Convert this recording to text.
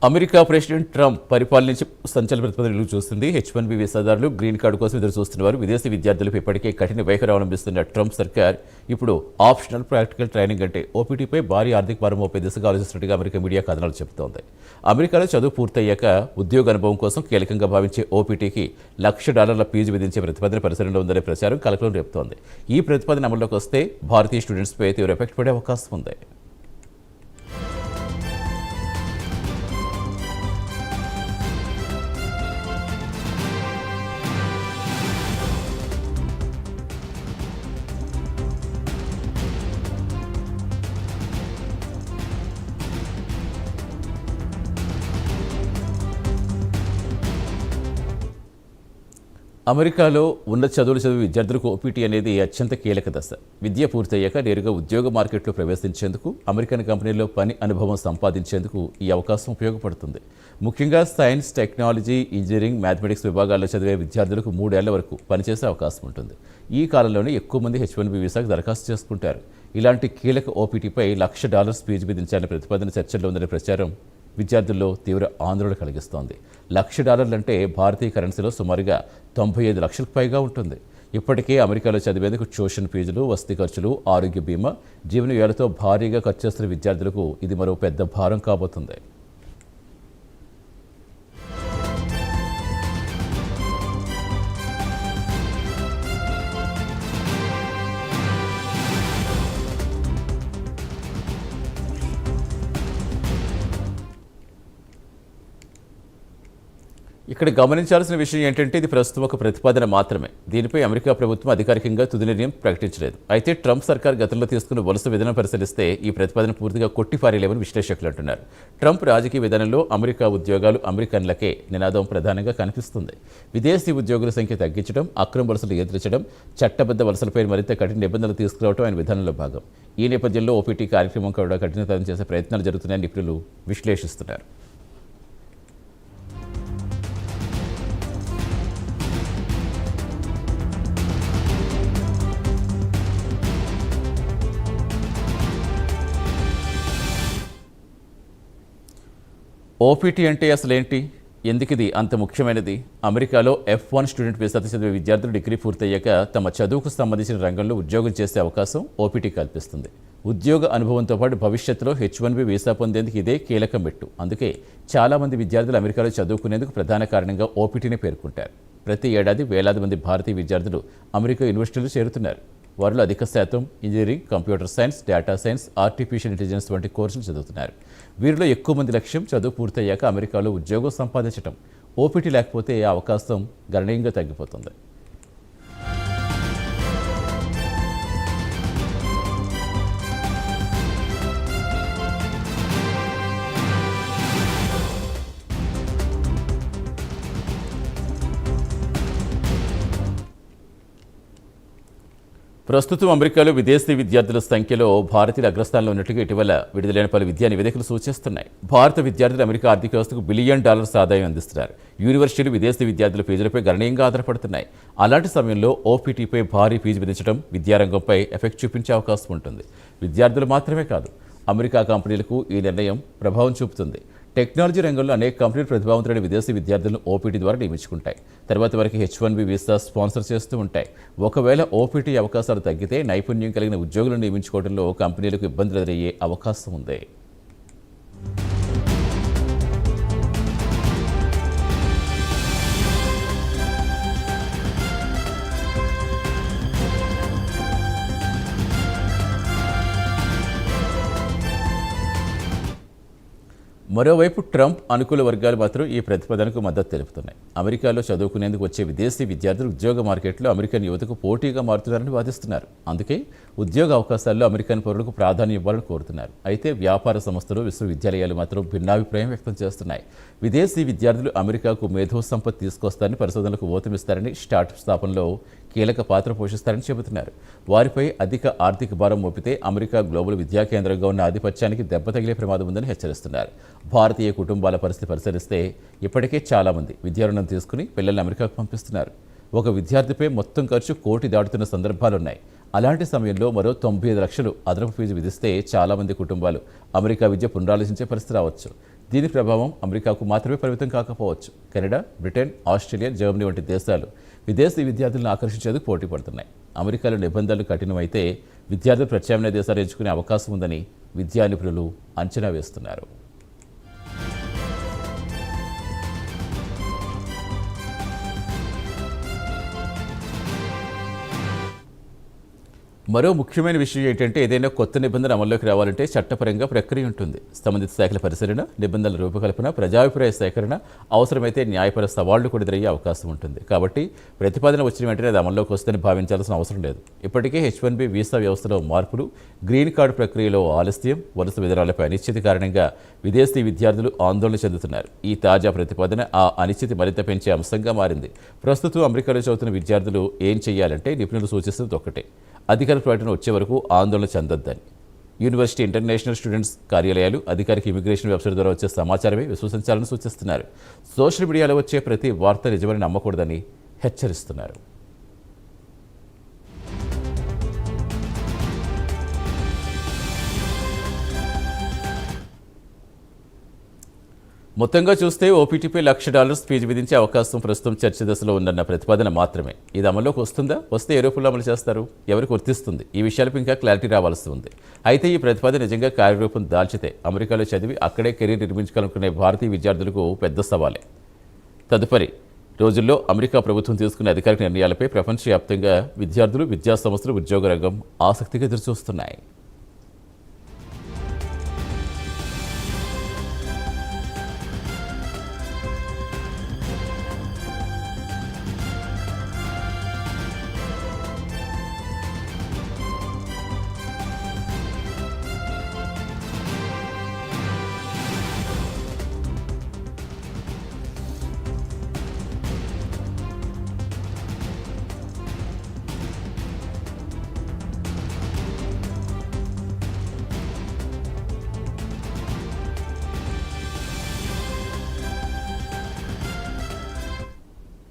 America president Trump పరిపాలన నుంచి సంచలన ప్రతిపాదనలు చూస్తుంది. H1B వీసాదారులు గ్రీన్ కార్డు కోసం ఎదురు చూస్తున్నవారు విదేశీ విద్యార్థులకు ఇప్పటికే కఠిన వైఖరి అవలంబిస్తున్న ట్రంప్ సర్కార్ ఇప్పుడు ఆప్షనల్ ప్రాక్టికల్ ట్రైనింగ్ అంటే ఓపీటీపై భారీ ఆర్థిక భారం మోపే దిశగా ఆలోచిస్తున్నట్టుగా అమెరికా మీడియా కథనాలు చెబుతోంది. అమెరికాలో చదువు పూర్తయ్యాక ఉద్యోగ అనుభవం కోసం కీలకంగా భావించే ఓపీటీకి $1,00,000 ఫీజు విధించే ప్రతిపాదన పరిశీలనలో ఉందనే ప్రచారం కలకలం రేపుతోంది. ఈ ప్రతిపాదన అమల్లోకి వస్తే భారతీయ స్టూడెంట్స్పై తీవ్ర ఎఫెక్ట్ పడే అవకాశం ఉంది. అమెరికాలో ఉన్నత చదువులు చదివే విద్యార్థులకు ఓపీటీ అనేది అత్యంత కీలక దశ. విద్య పూర్తయ్యాక నేరుగా ఉద్యోగ మార్కెట్లో ప్రవేశించేందుకు, అమెరికన్ కంపెనీల్లో పని అనుభవం సంపాదించేందుకు ఈ అవకాశం ఉపయోగపడుతుంది. ముఖ్యంగా సైన్స్, టెక్నాలజీ, ఇంజనీరింగ్, మ్యాథమెటిక్స్ విభాగాల్లో చదివే విద్యార్థులకు 3 ఏళ్ల వరకు పనిచేసే అవకాశం ఉంటుంది. ఈ కాలంలోనే ఎక్కువ మంది H1B వీసాకు దరఖాస్తు చేసుకుంటారు. ఇలాంటి కీలక ఓపీటీపై $1,00,000 ఫీజు విధించాలనే ప్రతిపాదన చర్చల్లో ఉందనే ప్రచారం విద్యార్థుల్లో తీవ్ర ఆందోళన కలిగిస్తోంది. $1,00,000 అంటే భారతీయ కరెన్సీలో సుమారుగా 95 లక్షలకు పైగా ఉంటుంది. ఇప్పటికే అమెరికాలో చదివేందుకు ట్యూషన్ ఫీజులు, వసతి ఖర్చులు, ఆరోగ్య బీమా, జీవన వ్యయాలతో భారీగా ఖర్చు చేస్తున్న విద్యార్థులకు ఇది మరో పెద్ద భారం కాబోతుంది. ఇక్కడ గమనించాల్సిన విషయం ఏంటంటే ఇది ప్రస్తుతం ఒక ప్రతిపాదన మాత్రమే. దీనిపై అమెరికా ప్రభుత్వం అధికారికంగా తుది నిర్ణయం ప్రకటించలేదు. అయితే ట్రంప్ సర్కార్ గతంలో తీసుకున్న వలస విధానం పరిశీలిస్తే ఈ ప్రతిపాదన పూర్తిగా కొట్టిపారేలేమని విశ్లేషకులు అంటున్నారు. ట్రంప్ రాజకీయ విధానంలో అమెరికా ఉద్యోగాలు అమెరికన్లకే నినాదం ప్రధానంగా కనిపిస్తుంది. విదేశీ ఉద్యోగుల సంఖ్య తగ్గించడం, అక్రమ వలసలు ఎదుర్చడం, చట్టబద్ధ వలసలపై మరింత కఠిన నిబంధనలు తీసుకురావడం ఆయన విధానంలో భాగం. ఈ నేపథ్యంలో ఓపీటీ కార్యక్రమం కూడా కఠినతరం చేసే ప్రయత్నాలు జరుగుతున్నాయని నిపుణులు విశ్లేషిస్తున్నారు. ఓపీటీ అంటే అసలు ఏంటి? ఎందుకు ఇది అంత ముఖ్యమైనది? అమెరికాలో F1 స్టూడెంట్ వీసాతో చదివే విద్యార్థులు డిగ్రీ పూర్తయ్యాక తమ చదువుకు సంబంధించిన రంగంలో ఉద్యోగం చేసే అవకాశం ఓపీటీ కల్పిస్తుంది. ఉద్యోగ అనుభవంతో పాటు భవిష్యత్తులో H1B వీసా పొందేందుకు ఇదే కీలక మెట్టు. అందుకే చాలామంది విద్యార్థులు అమెరికాలో చదువుకునేందుకు ప్రధాన కారణంగా ఓపీటీని పేర్కొంటారు. ప్రతి ఏడాది వేలాది మంది భారతీయ విద్యార్థులు అమెరికా యూనివర్సిటీలు చేరుతున్నారు. వారిలో అధిక శాతం engineering, computer science, data science, artificial intelligence వంటి కోర్సులు చదువుతున్నారు. వీరిలో ఎక్కువ మంది లక్ష్యం చదువు పూర్తయ్యాక అమెరికాలో ఉద్యోగం సంపాదించడం. ఓపీటీ లేకపోతే ఆ అవకాశం గణనీయంగా తగ్గిపోతుంది. ప్రస్తుతం అమెరికాలో విదేశీ విద్యార్థుల సంఖ్యలో భారతీయుల అగ్రస్థానంలో ఉన్నట్టుగా ఇటీవల విడుదలైన పలు విద్యా నివేదికలు సూచిస్తున్నాయి. భారత విద్యార్థులు అమెరికా ఆర్థిక వ్యవస్థకు $1 బిలియన్ ఆదాయం అందిస్తున్నారు. యూనివర్సిటీలు విదేశీ విద్యార్థుల ఫీజులపై గణనీయంగా ఆధారపడుతున్నాయి. అలాంటి సమయంలో ఓపీటీపై భారీ ఫీజు విధించడం విద్యారంగంపై ఎఫెక్ట్ చూపించే అవకాశం ఉంటుంది. విద్యార్థులు మాత్రమే కాదు, అమెరికా కంపెనీలకు ఈ నిర్ణయం ప్రభావం చూపుతుంది. టెక్నాలజీ రంగంలో అనేక కంపెనీలు ప్రతిభావంతులైన విదేశీ విద్యార్థులను ఓపీటీ ద్వారా నియమించుకుంటాయి. తర్వాత వారికి H1B వీసా స్పాన్సర్ చేస్తూ ఉంటాయి. ఒకవేళ ఓపీటీ అవకాశాలు తగ్గితే నైపుణ్యం కలిగిన ఉద్యోగులను నియమించుకోవడంలో కంపెనీలకు ఇబ్బందులు ఎదురయ్యే అవకాశం ఉంది. మరోవైపు ట్రంప్ అనుకూల వర్గాలు మాత్రం ఈ ప్రతిపాదనకు మద్దతు తెలుపుతున్నాయి. అమెరికాలో చదువుకునేందుకు వచ్చే విదేశీ విద్యార్థులు ఉద్యోగ మార్కెట్లో అమెరికన్ యువతకు పోటీగా మారుతున్నారని వాదిస్తున్నారు. అందుకే ఉద్యోగ అవకాశాల్లో అమెరికన్ పౌరులకు ప్రాధాన్యం ఇవ్వాలని కోరుతున్నారు. అయితే వ్యాపార సంస్థలు, విశ్వవిద్యాలయాలు మాత్రం భిన్నాభిప్రాయం వ్యక్తం చేస్తున్నాయి. విదేశీ విద్యార్థులు అమెరికాకు మేధో సంపత్తి తీసుకొస్తారని, పరిశోధనలకు ఊతమిస్తారని, స్టార్టప్ స్థాపనలో కీలక పాత్ర పోషిస్తారని చెబుతున్నారు. వారిపై అధిక ఆర్థిక భారం మోపితే అమెరికా గ్లోబల్ విద్యా కేంద్రంగా ఉన్న ఆధిపత్యానికి దెబ్బ తగిలే ప్రమాదం ఉందని హెచ్చరిస్తున్నారు. భారతీయ కుటుంబాల పరిస్థితి పరిశీలిస్తే ఇప్పటికే చాలామంది విద్యా రుణం తీసుకుని పిల్లల్ని అమెరికాకు పంపిస్తున్నారు. ఒక విద్యార్థిపై మొత్తం ఖర్చు $1 కోటి దాటుతున్న సందర్భాలున్నాయి. అలాంటి సమయంలో మరో 95 లక్షలు అదనపు ఫీజు విధిస్తే చాలామంది కుటుంబాలు అమెరికా విద్య పునరాలోచించే పరిస్థితి రావచ్చు. దీని ప్రభావం అమెరికాకు మాత్రమే పరిమితం కాకపోవచ్చు. కెనడా, బ్రిటన్, ఆస్ట్రేలియా, జర్మనీ వంటి దేశాలు విదేశీ విద్యార్థులను ఆకర్షించేందుకు పోటీ పడుతున్నాయి. అమెరికాలో నిబంధనలు కఠినమైతే విద్యార్థులు ప్రత్యామ్నాయ దేశాలు ఎంచుకునే అవకాశం ఉందని విద్యా నిపుణులు అంచనా వేస్తున్నారు. మరో ముఖ్యమైన విషయం ఏంటంటే ఏదైనా కొత్త నిబంధన అమల్లోకి రావాలంటే చట్టపరంగా ప్రక్రియ ఉంటుంది. సంబంధిత శాఖల పరిశీలన, నిబంధనల రూపకల్పన, ప్రజాభిప్రాయ సేకరణ, అవసరమైతే న్యాయపర సవాళ్లు కూడా ఎదురయ్యే అవకాశం ఉంటుంది. కాబట్టి ప్రతిపాదన వచ్చిన వెంటనే అది అమల్లోకి వస్తుందని భావించాల్సిన అవసరం లేదు. ఇప్పటికే H-1B వీసా వ్యవస్థలో మార్పులు, గ్రీన్ కార్డు ప్రక్రియలో ఆలస్యం, వలస విధానాలపై అనిశ్చితి కారణంగా విదేశీ విద్యార్థులు ఆందోళన చెందుతున్నారు. ఈ తాజా ప్రతిపాదన ఆ అనిశ్చితి మరింత పెంచే అంశంగా మారింది. ప్రస్తుతం అమెరికాలో చదువుతున్న విద్యార్థులు ఏం చేయాలంటే నిపుణులు సూచిస్తుంది ఒకటే: అధికారిక ప్రకటన వచ్చే వరకు ఆందోళన చెందొద్దని. యూనివర్సిటీ ఇంటర్నేషనల్ స్టూడెంట్స్ కార్యాలయాలు అధికారిక ఇమిగ్రేషన్ వెబ్సైట్ ద్వారా వచ్చే సమాచారమే విశ్వసించాలని సూచిస్తున్నారు. సోషల్ మీడియాలో వచ్చే ప్రతి వార్త నిజమని నమ్మకూడదని హెచ్చరిస్తున్నారు. మొత్తంగా చూస్తే ఓపీటీపై $1,00,000 ఫీజు విధించే అవకాశం ప్రస్తుతం చర్చ దశలో ఉందన్న ప్రతిపాదన మాత్రమే. ఇది అమల్లోకి వస్తుందా? వస్తే ఏ రూపంలో అమలు చేస్తారు? ఎవరికి వర్తిస్తుంది? ఈ విషయాలపై ఇంకా క్లారిటీ రావాల్సి ఉంది. అయితే ఈ ప్రతిపాదన నిజంగా కార్యరూపం దాల్చితే అమెరికాలో చదివి అక్కడే కెరీర్ నిర్మించుకోవాలనుకునే భారతీయ విద్యార్థులకు పెద్ద సవాలే. తదుపరి రోజుల్లో అమెరికా ప్రభుత్వం తీసుకునే అధికారిక నిర్ణయాలపై ప్రపంచవ్యాప్తంగా విద్యార్థులు, విద్యాసంస్థలు, ఉద్యోగ రంగం ఆసక్తిగా ఎదురుచూస్తున్నాయి.